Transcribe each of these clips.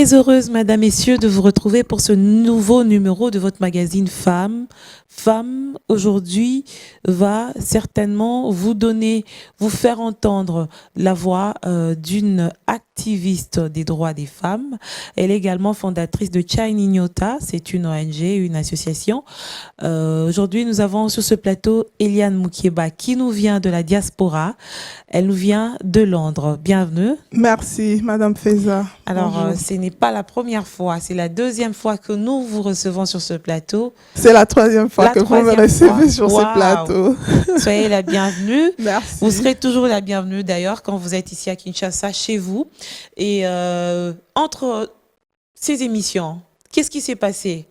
Très heureuse, Madame, Messieurs, de vous retrouver pour ce nouveau numéro de votre magazine Femmes. Femmes, aujourd'hui, va certainement vous faire entendre la voix d'une activiste des droits des femmes. Elle est également fondatrice de Chai Nyota, c'est une ONG, une association. Aujourd'hui, nous avons sur ce plateau Eliane Mukieba qui nous vient de la diaspora. Elle nous vient de Londres. Bienvenue. Merci, Madame Feza. Alors, ce n'est pas la première fois, c'est la deuxième fois que nous vous recevons sur ce plateau. C'est la troisième fois que vous me recevez sur ce plateau. Soyez la bienvenue. Merci. Vous serez toujours la bienvenue d'ailleurs quand vous êtes ici à Kinshasa, chez vous. Et entre ces émissions, qu'est-ce qui s'est passé?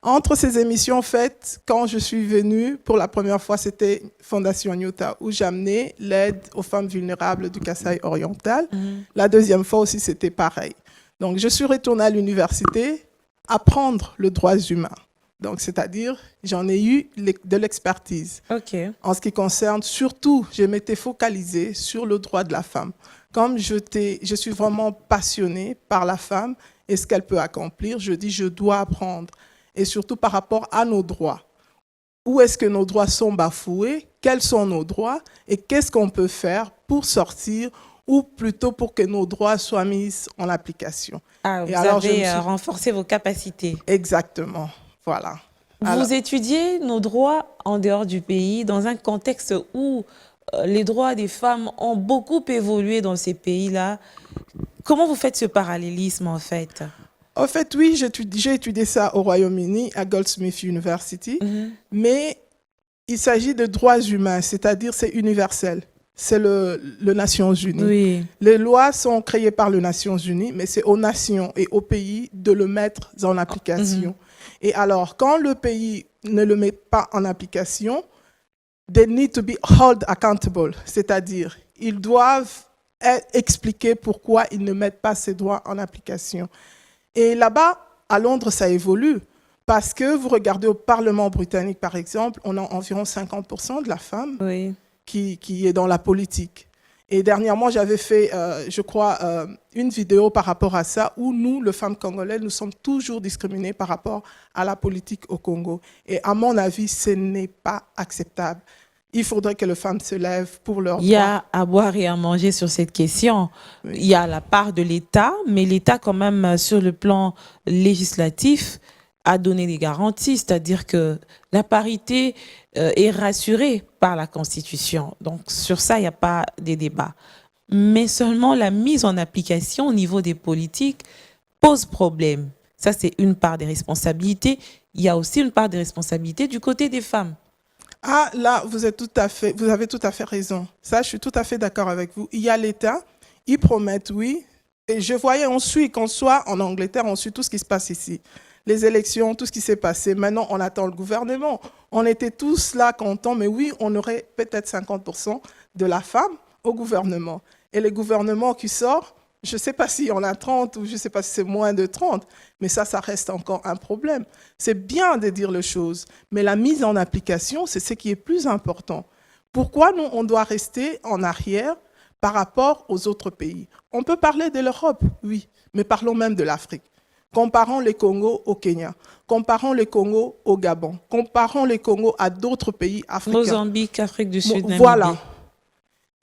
Entre ces émissions, en fait, quand je suis venue, pour la première fois, c'était Fondation Nyota, où j'amenais l'aide aux femmes vulnérables du Kasaï oriental. La deuxième fois aussi, c'était pareil. Donc, je suis retournée à l'université apprendre le droit humain. Donc, c'est-à-dire, j'en ai eu de l'expertise. Okay. En ce qui concerne, surtout, je m'étais focalisée sur le droit de la femme. Comme je suis vraiment passionnée par la femme et ce qu'elle peut accomplir, je dis, je dois apprendre. Et surtout par rapport à nos droits. Où est-ce que nos droits sont bafoués? Quels sont nos droits? Et qu'est-ce qu'on peut faire pour sortir ou plutôt pour que nos droits soient mis en application? Ah, vous avez renforcé vos capacités. Exactement, voilà. Vous étudiez nos droits en dehors du pays dans un contexte où les droits des femmes ont beaucoup évolué dans ces pays-là. Comment vous faites ce parallélisme en fait? En fait, oui, j'ai étudié ça au Royaume-Uni, à Goldsmith University, mais il s'agit de droits humains, c'est-à-dire c'est universel. C'est le Nations Unies. Oui. Les lois sont créées par les Nations Unies, mais c'est aux nations et aux pays de le mettre en application. Et alors, quand le pays ne le met pas en application, they need to be held accountable, c'est-à-dire ils doivent expliquer pourquoi ils ne mettent pas ces droits en application. Et là-bas, à Londres, ça évolue. Parce que vous regardez au Parlement britannique, par exemple, on a environ 50% de la femme qui est dans la politique. Et dernièrement, j'avais fait, je crois, une vidéo par rapport à ça, où nous, les femmes congolaises, nous sommes toujours discriminées par rapport à la politique au Congo. Et à mon avis, ce n'est pas acceptable. Il faudrait que les femmes se lèvent pour leurs droits. Il y a à boire et à manger sur cette question. Oui. Il y a la part de l'État, mais l'État, quand même, sur le plan législatif, a donné des garanties. C'est-à-dire que la parité est rassurée par la Constitution. Donc, sur ça, il n'y a pas de débat. Mais seulement la mise en application au niveau des politiques pose problème. Ça, c'est une part des responsabilités. Il y a aussi une part des responsabilités du côté des femmes. Ah, là, vous avez tout à fait raison. Ça, je suis tout à fait d'accord avec vous. Il y a l'État, ils promettent, oui. Et je voyais, on suit, qu'on soit en Angleterre, on suit tout ce qui se passe ici. Les élections, tout ce qui s'est passé. Maintenant, on attend le gouvernement. On était tous là contents, mais oui, on aurait peut-être 50% de la femme au gouvernement. Et les gouvernements qui sortent, je ne sais pas si on a 30 ou je ne sais pas si c'est moins de 30, mais ça reste encore un problème. C'est bien de dire les choses, mais la mise en application, c'est ce qui est plus important. Pourquoi nous, on doit rester en arrière par rapport aux autres pays? On peut parler de l'Europe, oui, mais parlons même de l'Afrique. Comparons les Congo au Kenya, comparons les Congo au Gabon, comparons les Congo à d'autres pays africains. Mozambique, Afrique du Sud, Namibie. Voilà.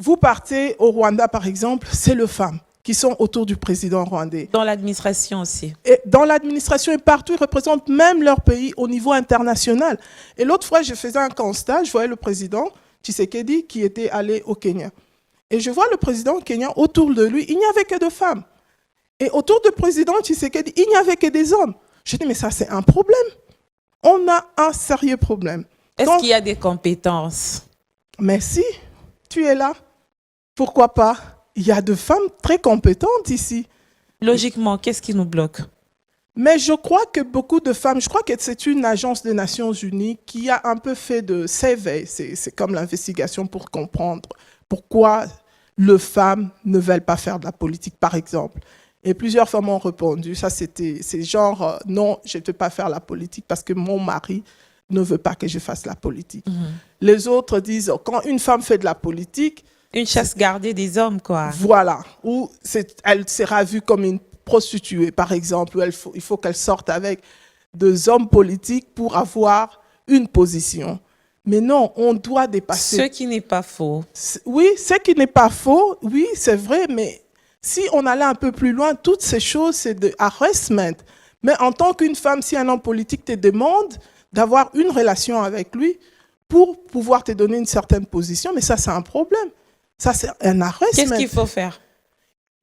Vous partez au Rwanda, par exemple, c'est les femmes qui sont autour du président rwandais. Dans l'administration aussi. Et dans l'administration et partout, ils représentent même leur pays au niveau international. Et l'autre fois, je faisais un constat, je voyais le président Tshisekedi qui était allé au Kenya. Et je vois le président kenyan, autour de lui, il n'y avait que des femmes. Et autour du président Tshisekedi, il n'y avait que des hommes. Je dis, mais ça, c'est un problème. On a un sérieux problème. Est-ce qu'il y a des compétences? Merci, tu es là. Pourquoi pas? Il y a de femmes très compétentes ici. Logiquement, qu'est-ce qui nous bloque? Mais je crois que beaucoup de femmes, je crois que c'est une agence des Nations Unies qui a un peu fait de survey, c'est comme l'investigation pour comprendre pourquoi les femmes ne veulent pas faire de la politique, par exemple. Et plusieurs femmes ont répondu, c'est genre, non, je ne veux pas faire la politique parce que mon mari ne veut pas que je fasse la politique. Les autres disent, quand une femme fait de la politique, une chasse gardée des hommes, quoi. Voilà, où elle sera vue comme une prostituée, par exemple, où il faut qu'elle sorte avec des hommes politiques pour avoir une position. Mais non, on doit dépasser. Ce qui n'est pas faux. Oui, ce qui n'est pas faux, oui, c'est vrai, mais si on allait un peu plus loin, toutes ces choses, c'est de harassment. Mais en tant qu'une femme, si un homme politique te demande d'avoir une relation avec lui pour pouvoir te donner une certaine position, mais ça, c'est un problème. Ça, c'est un harassment. Qu'est-ce qu'il faut faire?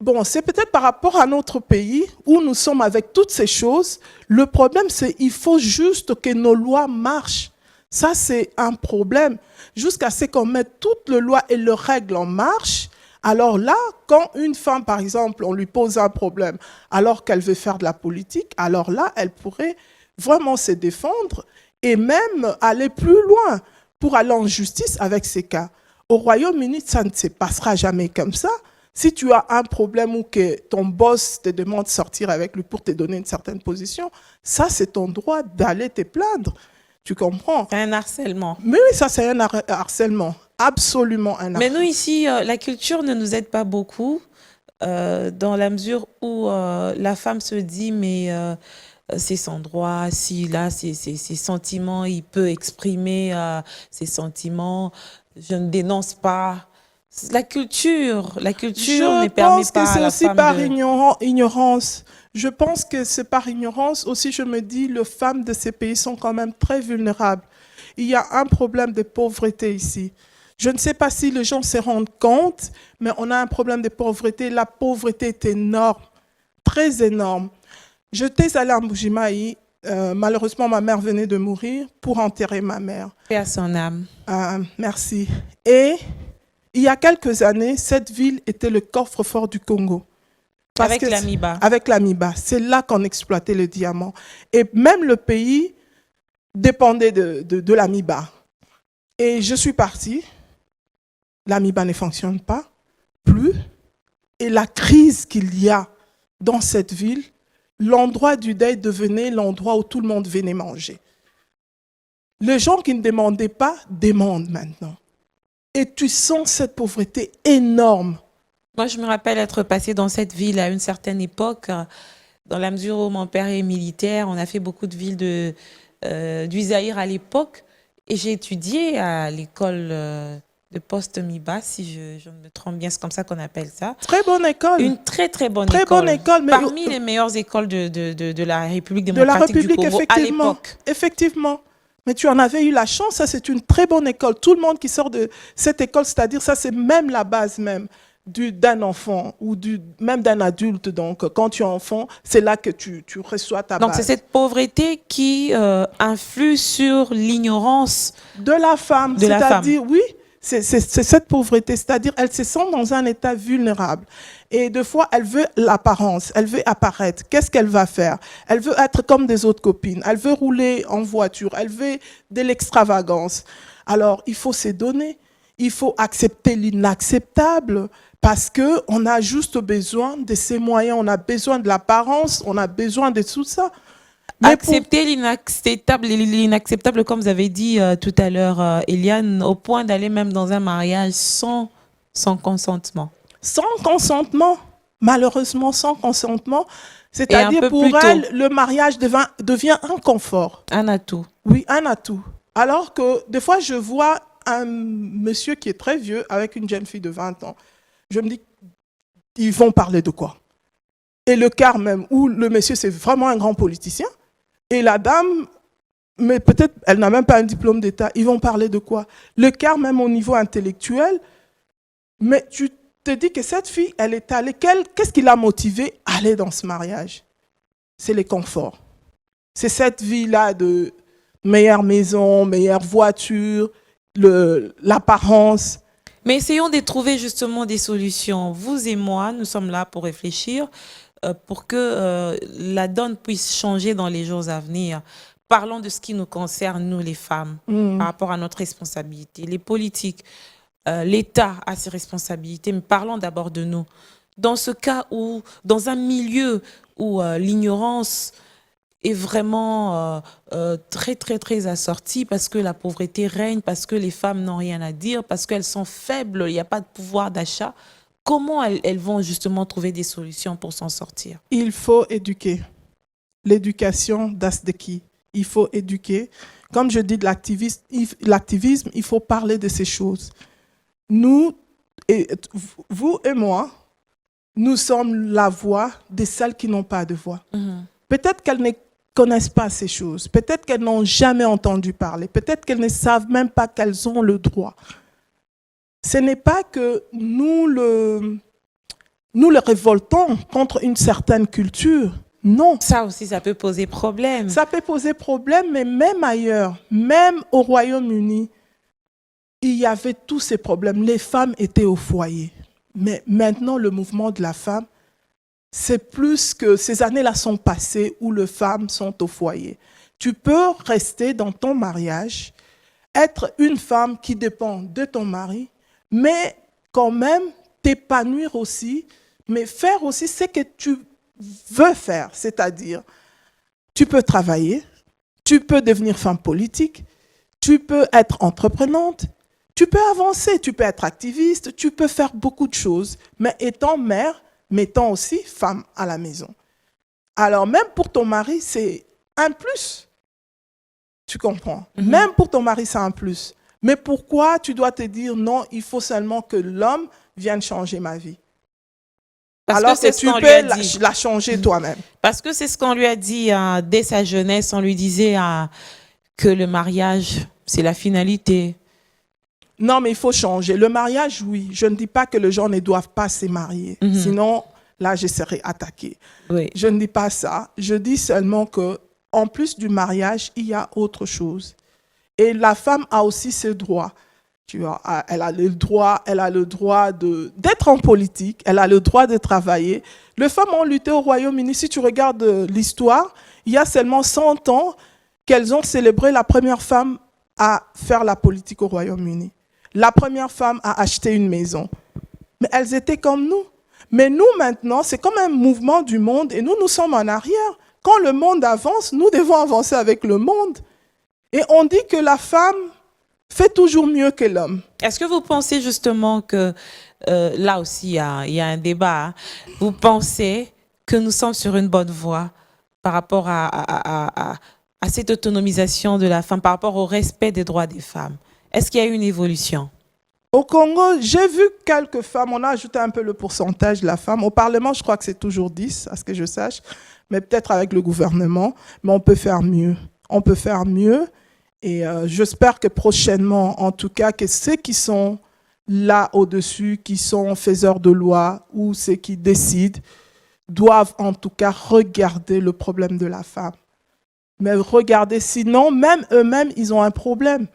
Bon, c'est peut-être par rapport à notre pays où nous sommes avec toutes ces choses. Le problème, c'est qu'il faut juste que nos lois marchent. Ça, c'est un problème. Jusqu'à ce qu'on mette toutes les lois et les règles en marche. Alors là, quand une femme, par exemple, on lui pose un problème alors qu'elle veut faire de la politique, alors là, elle pourrait vraiment se défendre et même aller plus loin pour aller en justice avec ces cas. Au Royaume-Uni, ça ne se passera jamais comme ça. Si tu as un problème ou que ton boss te demande de sortir avec lui pour te donner une certaine position, ça, c'est ton droit d'aller te plaindre. Tu comprends? C'est un harcèlement. Mais oui, ça, c'est un harcèlement. Absolument un harcèlement. Mais nous, ici, la culture ne nous aide pas beaucoup dans la mesure où la femme se dit, mais c'est son droit, s'il a ses sentiments, il peut exprimer ses sentiments. Je ne dénonce pas. La culture ne permet pas à la femme de... Je pense que c'est aussi par ignorance. Je pense que c'est par ignorance. Aussi, je me dis, les femmes de ces pays sont quand même très vulnérables. Il y a un problème de pauvreté ici. Je ne sais pas si les gens se rendent compte, mais on a un problème de pauvreté. La pauvreté est énorme, très énorme. J'étais allée à Mbujimayi. Malheureusement, ma mère venait de mourir pour enterrer ma mère. Paix à son âme. Merci. Et il y a quelques années, cette ville était le coffre-fort du Congo. Avec l'Amiba. Avec l'Amiba. C'est là qu'on exploitait le diamant. Et même le pays dépendait de l'Amiba. Et je suis partie. L'Amiba ne fonctionne pas plus. Et la crise qu'il y a dans cette ville, l'endroit du deuil devenait l'endroit où tout le monde venait manger. Les gens qui ne demandaient pas demandent maintenant. Et tu sens cette pauvreté énorme. Moi, je me rappelle être passée dans cette ville à une certaine époque, dans la mesure où mon père est militaire. On a fait beaucoup de villes du Zaïre à l'époque. Et j'ai étudié à l'école de post-Miba, si je me trompe bien, c'est comme ça qu'on appelle ça. Très bonne école. Une très, très bonne très école. Bonne école. Mais parmi les meilleures écoles de la République démocratique du Congo à l'époque. Effectivement. Mais tu en avais eu la chance, ça c'est une très bonne école. Tout le monde qui sort de cette école, c'est-à-dire ça c'est même la base même d'un enfant ou même d'un adulte. Donc quand tu es enfant, c'est là que tu reçois ta base. Donc c'est cette pauvreté qui influe sur l'ignorance de la femme. C'est-à-dire, oui, c'est cette pauvreté, c'est-à-dire elle se sent dans un état vulnérable. Et des fois, elle veut l'apparence, elle veut apparaître. Qu'est-ce qu'elle va faire? Elle veut être comme des autres copines, elle veut rouler en voiture, elle veut de l'extravagance. Alors, il faut se donner, il faut accepter l'inacceptable parce qu'on a juste besoin de ces moyens, on a besoin de l'apparence, on a besoin de tout ça. Accepter l'inacceptable, comme vous avez dit tout à l'heure, Eliane, au point d'aller même dans un mariage sans consentement. Sans consentement, malheureusement sans consentement, c'est-à-dire pour elle, le mariage devient un confort. Un atout. Oui, un atout. Alors que des fois, je vois un monsieur qui est très vieux avec une jeune fille de 20 ans. Je me dis, ils vont parler de quoi? Et le quart même, où le monsieur, c'est vraiment un grand politicien, et la dame, mais peut-être elle n'a même pas un diplôme d'État, ils vont parler de quoi? Le quart même au niveau intellectuel, mais tu te dis que cette fille, elle est allée, qu'est-ce qui l'a motivée à aller dans ce mariage? C'est les conforts. C'est cette vie-là de meilleure maison, meilleure voiture, l'apparence. Mais essayons de trouver justement des solutions. Vous et moi, nous sommes là pour réfléchir, pour que la donne puisse changer dans les jours à venir. Parlons de ce qui nous concerne, nous les femmes, par rapport à notre responsabilité. Les politiques, l'État a ses responsabilités, mais parlons d'abord de nous. Dans ce cas où, dans un milieu où l'ignorance est vraiment très, très, très assortie, parce que la pauvreté règne, parce que les femmes n'ont rien à dire, parce qu'elles sont faibles, il n'y a pas de pouvoir d'achat, comment elles vont justement trouver des solutions pour s'en sortir? Il faut éduquer. L'éducation, that's the key. Il faut éduquer. Comme je dis de l'activisme, il faut parler de ces choses. Nous, vous et moi, nous sommes la voix de celles qui n'ont pas de voix. Peut-être qu'elles ne connaissent pas ces choses. Peut-être qu'elles n'ont jamais entendu parler. Peut-être qu'elles ne savent même pas qu'elles ont le droit. Ce n'est pas que nous le révoltons contre une certaine culture. Non. Ça aussi, ça peut poser problème. Ça peut poser problème, mais même ailleurs, même au Royaume-Uni, il y avait tous ces problèmes. Les femmes étaient au foyer. Mais maintenant, le mouvement de la femme, c'est plus que ces années-là sont passées où les femmes sont au foyer. Tu peux rester dans ton mariage, être une femme qui dépend de ton mari, mais quand même t'épanouir aussi, mais faire aussi ce que tu veux faire, c'est-à-dire tu peux travailler, tu peux devenir femme politique, tu peux être entreprenante, tu peux avancer, tu peux être activiste, tu peux faire beaucoup de choses, mais étant mère, mettant aussi femme à la maison. Alors même pour ton mari, c'est un plus. Tu comprends? Même pour ton mari, c'est un plus. Mais pourquoi tu dois te dire non, il faut seulement que l'homme vienne changer ma vie? Alors que tu peux la changer toi-même. Parce que c'est ce qu'on lui a dit dès sa jeunesse. On lui disait que le mariage, c'est la finalité. Non, mais il faut changer. Le mariage, oui. Je ne dis pas que les gens ne doivent pas se marier. Sinon, là, je serais attaquée. Oui. Je ne dis pas ça. Je dis seulement que, en plus du mariage, il y a autre chose. Et la femme a aussi ses droits. Tu vois, elle a le droit d'être en politique, elle a le droit de travailler. Les femmes ont lutté au Royaume-Uni. Si tu regardes l'histoire, il y a seulement 100 ans qu'elles ont célébré la première femme à faire la politique au Royaume-Uni. La première femme à acheter une maison. Mais elles étaient comme nous. Mais nous, maintenant, c'est comme un mouvement du monde et nous sommes en arrière. Quand le monde avance, nous devons avancer avec le monde. Et on dit que la femme fait toujours mieux que l'homme. Est-ce que vous pensez justement que, là aussi, il y a un débat, hein. Vous pensez que nous sommes sur une bonne voie par rapport à cette autonomisation de la femme, par rapport au respect des droits des femmes? Est-ce qu'il y a eu une évolution? Au Congo, j'ai vu quelques femmes, on a ajouté un peu le pourcentage de la femme. Au Parlement, je crois que c'est toujours 10, à ce que je sache, mais peut-être avec le gouvernement. Mais on peut faire mieux. On peut faire mieux. Et j'espère que prochainement, en tout cas, que ceux qui sont là au-dessus, qui sont faiseurs de loi ou ceux qui décident, doivent en tout cas regarder le problème de la femme. Mais regarder, sinon, même eux-mêmes, ils ont un problème.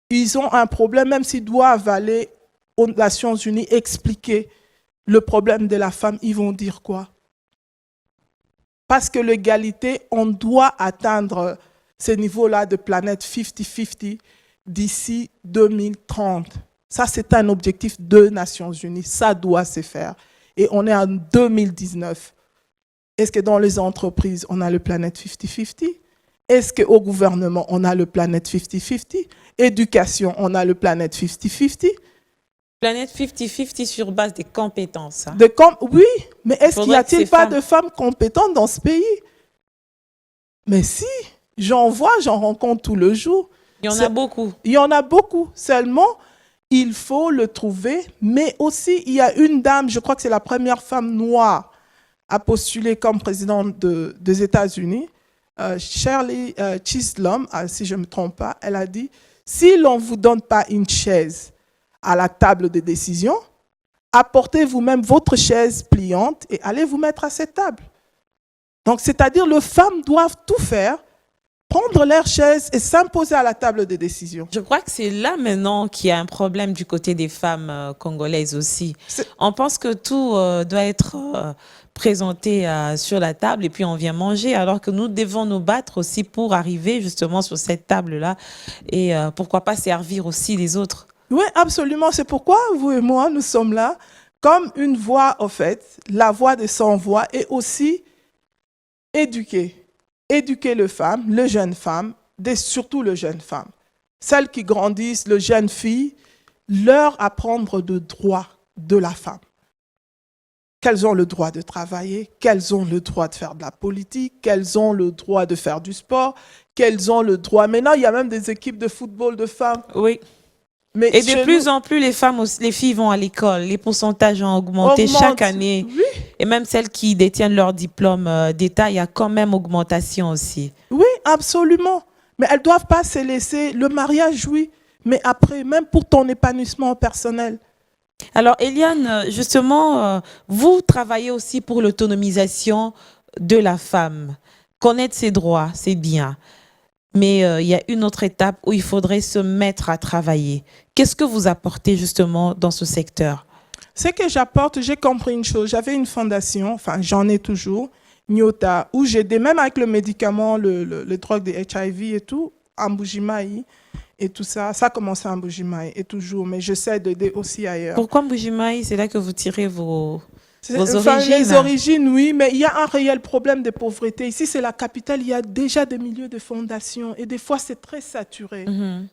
Ils ont un problème, même s'ils doivent aller aux Nations Unies expliquer le problème de la femme, ils vont dire quoi? Parce que l'égalité, on doit atteindre ce niveau-là de planète 50-50 d'ici 2030. Ça, c'est un objectif de Nations Unies. Ça doit se faire. Et on est en 2019. Est-ce que dans les entreprises, on a le planète 50-50? Est-ce qu'au gouvernement, on a le planète 50-50? Éducation, on a le planète 50-50? Planète 50-50 sur base des compétences. Hein. Oui, mais est-ce qu'il n'y a-t-il pas de femmes compétentes dans ce pays? Mais si, j'en rencontre tout le jour. Il y en a beaucoup. Il y en a beaucoup. Seulement, il faut le trouver. Mais aussi, il y a une dame, je crois que c'est la première femme noire à postuler comme présidente des États-Unis. Shirley Chisholm, si je ne me trompe pas, elle a dit, si l'on ne vous donne pas une chaise à la table de décision, apportez vous-même votre chaise pliante et allez vous mettre à cette table. Donc, c'est-à-dire, les femmes doivent tout faire, prendre leur chaise et s'imposer à la table de décision. Je crois que c'est là maintenant qu'il y a un problème du côté des femmes congolaises aussi. On pense que tout doit être présenté sur la table et puis on vient manger, alors que nous devons nous battre aussi pour arriver justement sur cette table-là et pourquoi pas servir aussi les autres. Oui, absolument. C'est pourquoi vous et moi, nous sommes là comme une voix, au fait, la voix des sans-voix et aussi éduquer les femmes, les jeunes femmes, surtout les jeunes femmes. Celles qui grandissent, les jeunes filles, leur apprendre le droit de la femme. qu'elles ont le droit de travailler, qu'elles ont le droit de faire de la politique, qu'elles ont le droit de faire du sport, qu'elles ont le droit. Maintenant, il y a même des équipes de football de femmes. Oui. Mais Et de chez plus nous, en plus, les filles vont à l'école. Les pourcentages ont augmenté chaque année. Oui, Et même celles qui détiennent leur diplôme d'État, il y a quand même augmentation aussi. oui, absolument. Mais elles ne doivent pas se laisser. Le mariage, oui. Mais après, même pour ton épanouissement personnel. Alors, Eliane, justement, vous travaillez aussi pour l'autonomisation de la femme. Connaître ses droits, c'est bien. Mais il y a une autre étape où il faudrait se mettre à travailler. Qu'est-ce que vous apportez justement dans ce secteur? Ce que j'apporte, j'ai compris une chose. J'avais une fondation, enfin j'en ai toujours, Nyota, où j'aidais même avec le médicament, le drogue des HIV et tout, en Mbujimayi et tout ça. Ça a commencé en Mbujimayi et toujours, mais j'essaie d'aider aussi ailleurs. Pourquoi Mbujimayi? C'est là que vous tirez vos Enfin, origines. les origines, oui, mais il y a un réel problème de pauvreté. Ici, c'est la capitale, il y a déjà des milieux de fondations et des fois, c'est très saturé.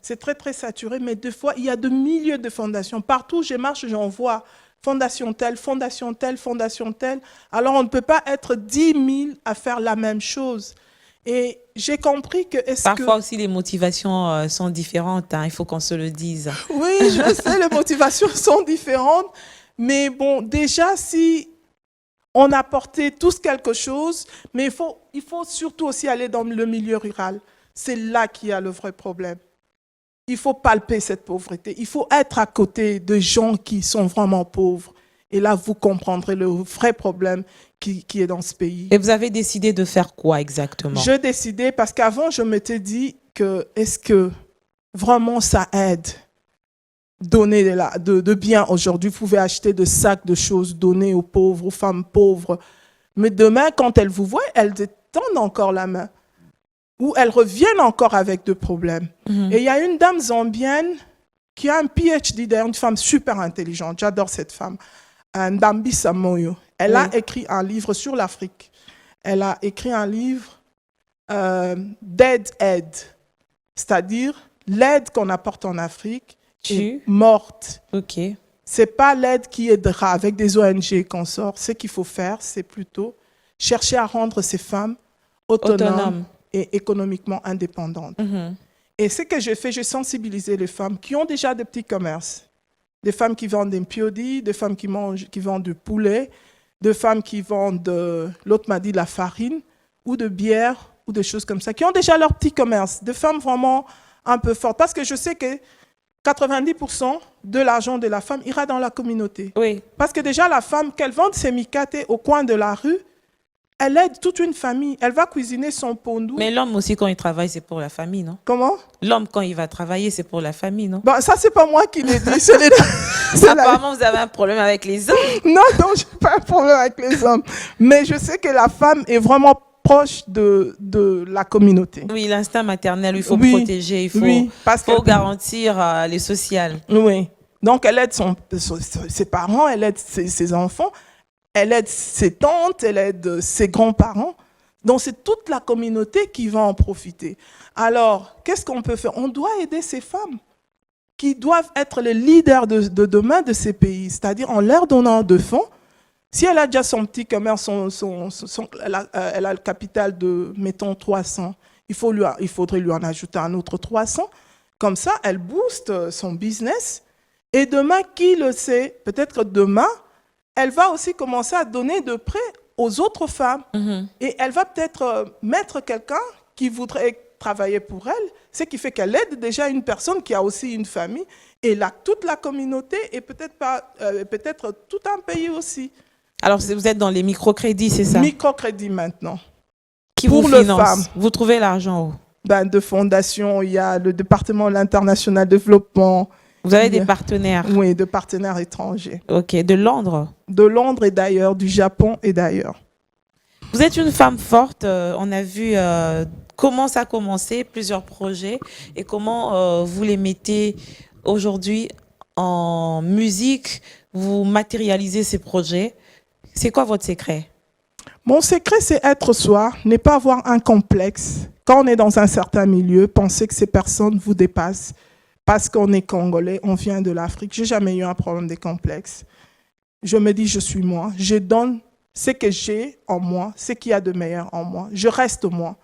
C'est très, très saturé, mais des fois, il y a de milieux de fondations. Partout où je marche, j'en vois fondation telle, fondation telle, fondation telle. Alors, on ne peut pas être 10 000 à faire la même chose. Et j'ai compris que... Parfois aussi, les motivations sont différentes, hein, il faut qu'on se le dise. Oui, je sais, les motivations sont différentes. Mais bon, déjà, si on apportait tous quelque chose, mais il faut surtout aussi aller dans le milieu rural. C'est là qu'il y a le vrai problème. Il faut palper cette pauvreté. Il faut être à côté de gens qui sont vraiment pauvres. Et là, vous comprendrez le vrai problème qui est dans ce pays. Et vous avez décidé de faire quoi exactement? J'ai décidé, parce qu'avant, je m'étais dit que est-ce que vraiment ça aide? Donner de biens aujourd'hui, vous pouvez acheter de sacs de choses, donner aux pauvres, aux femmes pauvres. Mais demain, quand elles vous voient, elles tendent encore la main. Ou elles reviennent encore avec des problèmes. Et il y a une dame zambienne qui a un PhD d'ailleurs, une femme super intelligente. J'adore cette femme. Ndambi Samoyo. Elle a écrit un livre sur l'Afrique. Elle a écrit un livre d'aide, c'est-à-dire l'aide qu'on apporte en Afrique est morte. Ok. C'est pas l'aide qui aidera avec des ONG qu'on sort. Ce qu'il faut faire, c'est plutôt chercher à rendre ces femmes autonomes et économiquement indépendantes. Et ce que j'ai fait, j'ai sensibilisé les femmes qui ont déjà des petits commerces. Des femmes qui vendent des mpiodi, des femmes qui vendent du poulet, des femmes qui vendent, l'autre m'a dit, la farine, ou de bière, ou des choses comme ça, qui ont déjà leur petit commerce. Des femmes vraiment un peu fortes. Parce que je sais que 90% de l'argent de la femme ira dans la communauté. Oui. Parce que déjà, la femme, qu'elle vende ses mikaté au coin de la rue, elle aide toute une famille. Elle va cuisiner son pondou. Mais l'homme aussi, quand il travaille, c'est pour la famille, non? Comment? L'homme, quand il va travailler, c'est pour la famille, non? Bon, ça, c'est pas moi qui l'ai dit. Apparemment, vous avez un problème avec les hommes. Non, je n'ai pas un problème avec les hommes. Mais je sais que la femme est vraiment proche de la communauté. Oui, l'instinct maternel, il faut protéger, il faut garantir les sociales. Oui. Donc, elle aide ses parents, elle aide ses enfants, elle aide ses tantes, elle aide ses grands-parents. Donc, c'est toute la communauté qui va en profiter. Alors, qu'est-ce qu'on peut faire? On doit aider ces femmes qui doivent être les leaders de demain de ces pays, c'est-à-dire en leur donnant de fonds. Si elle a déjà son petit commerce, elle a le capital de, mettons, 300, il faudrait lui en ajouter un autre 300. Comme ça, elle booste son business. Et demain, qui le sait, peut-être que demain, elle va aussi commencer à donner de prêts aux autres femmes. Et elle va peut-être mettre quelqu'un qui voudrait travailler pour elle, ce qui fait qu'elle aide déjà une personne qui a aussi une famille, et là, toute la communauté, et peut-être tout un pays aussi. Alors, vous êtes dans les microcrédits, c'est ça? Microcrédits maintenant. Qui vous finance? Vous trouvez l'argent où? De fondations, il y a le département de l'international développement. Vous avez des partenaires? Oui, de partenaires étrangers. Ok, de Londres? De Londres et d'ailleurs, du Japon et d'ailleurs. Vous êtes une femme forte, on a vu comment ça a commencé, plusieurs projets, et comment vous les mettez aujourd'hui en musique, vous matérialisez ces projets. C'est quoi votre secret? Mon secret, c'est être soi, ne pas avoir un complexe. Quand on est dans un certain milieu, penser que ces personnes vous dépassent parce qu'on est congolais, on vient de l'Afrique. J'ai jamais eu un problème de complexe. je me dis, je suis moi. Je donne ce que j'ai en moi, ce qu'il y a de meilleur en moi. Je reste moi.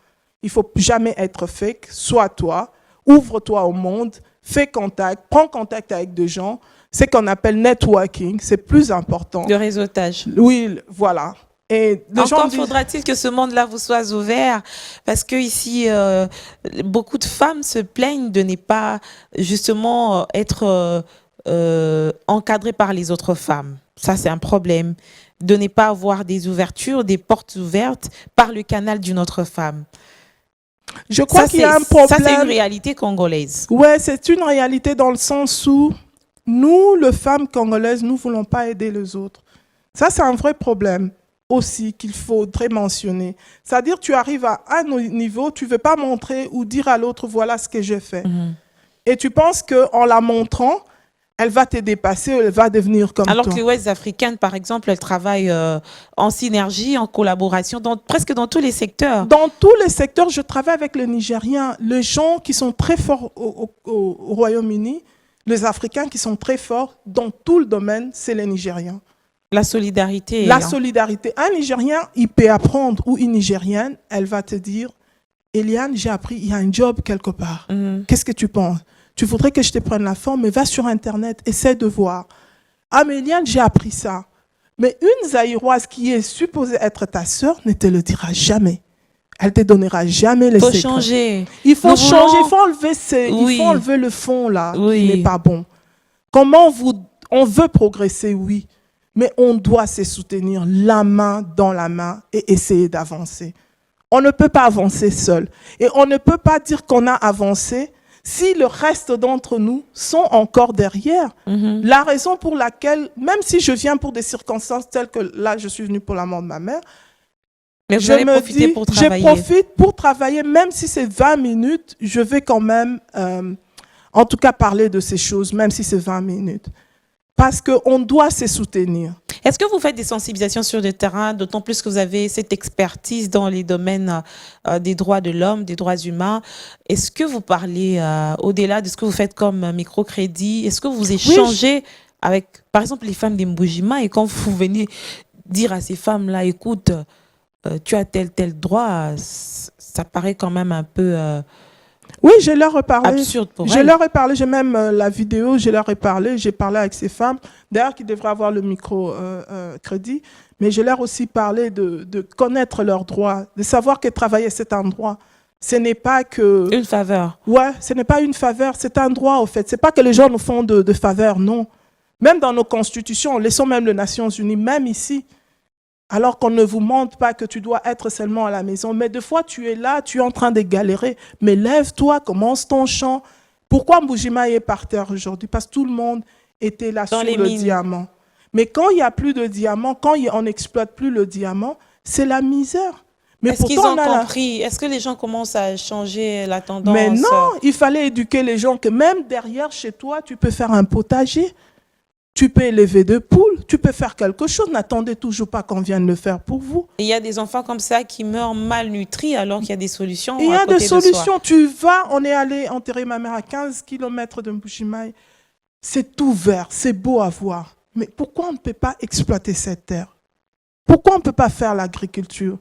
Il ne faut jamais être fake. Sois toi. Ouvre-toi au monde. Fais contact. Prends contact avec des gens. Ce qu'on appelle networking, c'est plus important. Le réseautage. Oui, voilà. Et les gens Encore disent... faudra-t-il que ce monde-là vous soit ouvert, parce que ici, beaucoup de femmes se plaignent de ne pas justement être encadrées par les autres femmes. Ça, c'est un problème. De ne pas avoir des ouvertures, des portes ouvertes par le canal d'une autre femme. Je crois qu'il y a un problème. Ça, c'est une réalité congolaise. Ouais, c'est une réalité dans le sens où nous, les femmes congolaises, nous ne voulons pas aider les autres. Ça, c'est un vrai problème aussi qu'il faudrait mentionner. C'est-à-dire, tu arrives à un niveau, tu ne veux pas montrer ou dire à l'autre, voilà ce que j'ai fait. Et tu penses qu'en la montrant, elle va te dépasser, elle va devenir comme toi. Alors que les Ouest africaines, par exemple, elles travaillent en synergie, en collaboration, presque dans tous les secteurs. Dans tous les secteurs, je travaille avec les Nigériens. Les gens qui sont très forts au Royaume-Uni, les Africains qui sont très forts dans tout le domaine, c'est les Nigériens. La solidarité. La solidarité. Un Nigérien, il peut apprendre, ou une Nigérienne, elle va te dire, Eliane, j'ai appris, il y a un job quelque part. Qu'est-ce que tu penses? Tu voudrais que je te prenne la forme, mais va sur Internet, essaie de voir. Ah, mais Eliane, j'ai appris ça. Mais une Zaïroise qui est supposée être ta sœur ne te le dira jamais. Elle ne te donnera jamais les secrets. Il faut changer. Il faut changer, il faut enlever le fond là, qui n'est pas bon. On veut progresser, oui, mais on doit se soutenir la main dans la main et essayer d'avancer. On ne peut pas avancer seul. Et on ne peut pas dire qu'on a avancé si le reste d'entre nous sont encore derrière. La raison pour laquelle, même si je viens pour des circonstances telles que là, je suis venue pour la mort de ma mère, mais vous allez profiter pour travailler. Je profite pour travailler, même si c'est 20 minutes, je vais quand même, en tout cas, parler de ces choses, même si c'est 20 minutes. Parce qu'on doit se soutenir. Est-ce que vous faites des sensibilisations sur le terrain, d'autant plus que vous avez cette expertise dans les domaines des droits de l'homme, des droits humains? Est-ce que vous parlez, au-delà de ce que vous faites comme microcrédit, est-ce que vous échangez avec, par exemple, les femmes d'Imbujima, et quand vous venez dire à ces femmes-là, écoute, tu as tel droit, ça paraît quand même un peu... Oui, je leur ai parlé. Absurde pour je leur ai parlé, j'ai même la vidéo, je leur ai parlé, j'ai parlé avec ces femmes, d'ailleurs qui devraient avoir le micro-crédit, mais je leur ai aussi parlé de connaître leurs droits, de savoir que travailler c'est un droit. Ce n'est pas que... Une faveur. Ouais, ce n'est pas une faveur, c'est un droit au fait. Ce n'est pas que les gens nous font de faveurs, non. Même dans nos constitutions, laissons même les Nations Unies, même ici, alors qu'on ne vous montre pas que tu dois être seulement à la maison. Mais des fois, tu es là, tu es en train de galérer. Mais lève-toi, commence ton chant. Pourquoi Mbujima est par terre aujourd'hui? Parce que tout le monde était là sur le diamant. Mais quand il n'y a plus de diamant, quand on n'exploite plus le diamant, c'est la misère. Est-ce qu'ils ont compris? Est-ce que les gens commencent à changer la tendance? Mais non, il fallait éduquer les gens que même derrière chez toi, tu peux faire un potager. Tu peux élever des poules, tu peux faire quelque chose. N'attendez toujours pas qu'on vienne le faire pour vous. Et il y a des enfants comme ça qui meurent malnutris alors qu'il y a des solutions. Il y a des solutions. Tu vas, on est allé enterrer ma mère à 15 km de Mbujimaï. C'est tout vert, c'est beau à voir. Mais pourquoi on ne peut pas exploiter cette terre? Pourquoi on ne peut pas faire l'agriculture?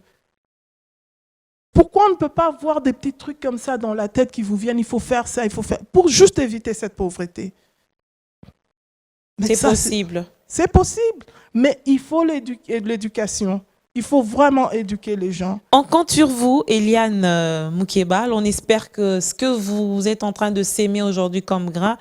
Pourquoi on ne peut pas avoir des petits trucs comme ça dans la tête qui vous viennent? Il faut faire ça, il faut faire... Pour juste éviter cette pauvreté. C'est possible. C'est possible, mais il faut l'éducation. Il faut vraiment éduquer les gens. On compte sur vous, Eliane Moukébal. On espère que ce que vous êtes en train de s'aimer aujourd'hui comme grain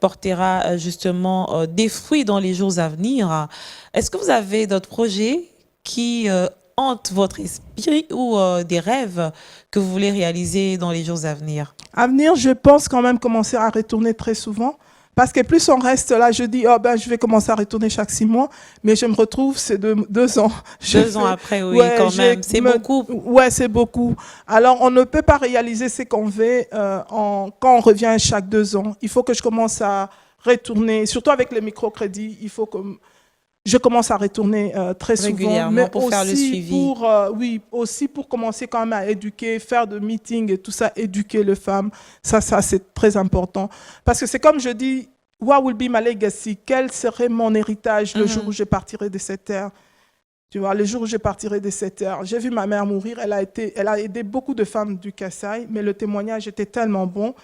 portera justement des fruits dans les jours à venir. Est-ce que vous avez d'autres projets qui hantent votre esprit ou des rêves que vous voulez réaliser dans les jours à venir? À venir, je pense quand même commencer à retourner très souvent. Parce que plus on reste là, je dis, oh ben, je vais commencer à retourner chaque 6 mois, mais je me retrouve, c'est 2 ans. 2 ans après, oui, ouais, quand même, c'est beaucoup. Ouais, c'est beaucoup. Alors, on ne peut pas réaliser ce qu'on veut quand on revient chaque 2 ans. Il faut que je commence à retourner, surtout avec les microcrédits, il faut que je commence à retourner très souvent. Mais pour faire le suivi. Oui, aussi pour commencer quand même à éduquer, faire de meetings et tout ça, éduquer les femmes. Ça c'est très important. Parce que c'est comme je dis, what will be my legacy? Quel serait mon héritage le jour où je partirai de cette terre? Tu vois, le jour où je partirai de cette terre. J'ai vu ma mère mourir. Elle a aidé beaucoup de femmes du Kasaï, mais le témoignage était tellement bon.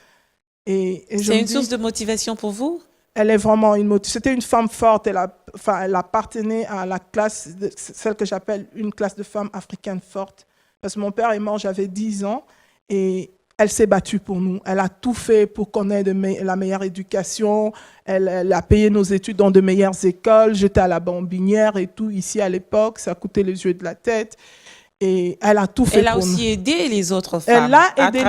Et c'est une source de motivation pour vous? Elle est vraiment c'était une femme forte. Elle appartenait à la classe, celle que j'appelle une classe de femmes africaines fortes. Parce que mon père est mort, j'avais 10 ans. Et elle s'est battue pour nous. Elle a tout fait pour qu'on ait la meilleure éducation. Elle a payé nos études dans de meilleures écoles. J'étais à la Bambinière et tout. Ici, à l'époque, ça coûtait les yeux de la tête. Et elle a tout fait pour nous. Elle a aussi aidé les autres femmes. Elle a aidé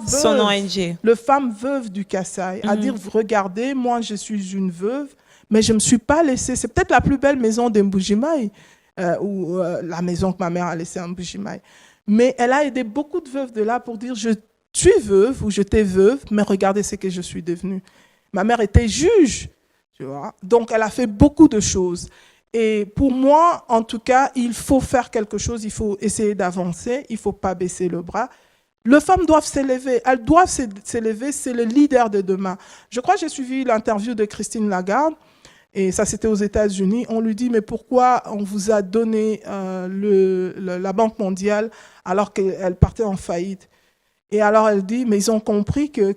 son ONG. Le femme veuve du Kasaï. À dire, regardez, moi, je suis une veuve, mais je ne me suis pas laissée. C'est peut-être la plus belle maison de Mbujimaï, ou la maison que ma mère a laissée à Mbujimaï. Mais elle a aidé beaucoup de veuves de là pour dire, je suis veuve ou j'étais veuve, mais regardez ce que je suis devenue. Ma mère était juge, tu vois. Donc, elle a fait beaucoup de choses. Et pour moi, en tout cas, il faut faire quelque chose, il faut essayer d'avancer, il ne faut pas baisser le bras. Les femmes doivent s'élever, elles doivent s'élever, c'est le leader de demain. Je crois que j'ai suivi l'interview de Christine Lagarde, et ça c'était aux États-Unis. On lui dit, mais pourquoi on vous a donné la Banque mondiale alors qu'elle partait en faillite? Et alors elle dit, mais ils ont compris que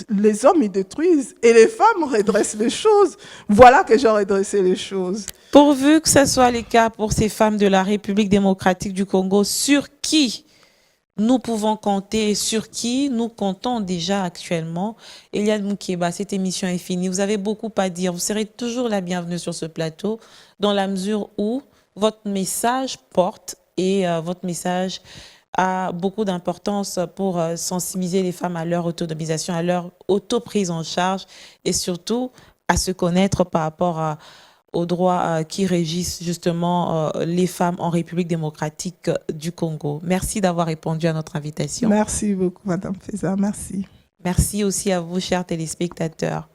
les hommes, ils détruisent et les femmes redressent les choses. Voilà que j'ai redressé les choses. Pourvu que ce soit le cas pour ces femmes de la République démocratique du Congo, sur qui nous pouvons compter et sur qui nous comptons déjà actuellement. Eliane Moukeba, cette émission est finie. Vous avez beaucoup à dire. Vous serez toujours la bienvenue sur ce plateau dans la mesure où votre message porte et votre message a beaucoup d'importance pour sensibiliser les femmes à leur autonomisation, à leur auto-prise en charge et surtout à se connaître par rapport aux droits qui régissent justement les femmes en République démocratique du Congo. Merci d'avoir répondu à notre invitation. Merci beaucoup, Madame Feza. Merci. Merci aussi à vous, chers téléspectateurs.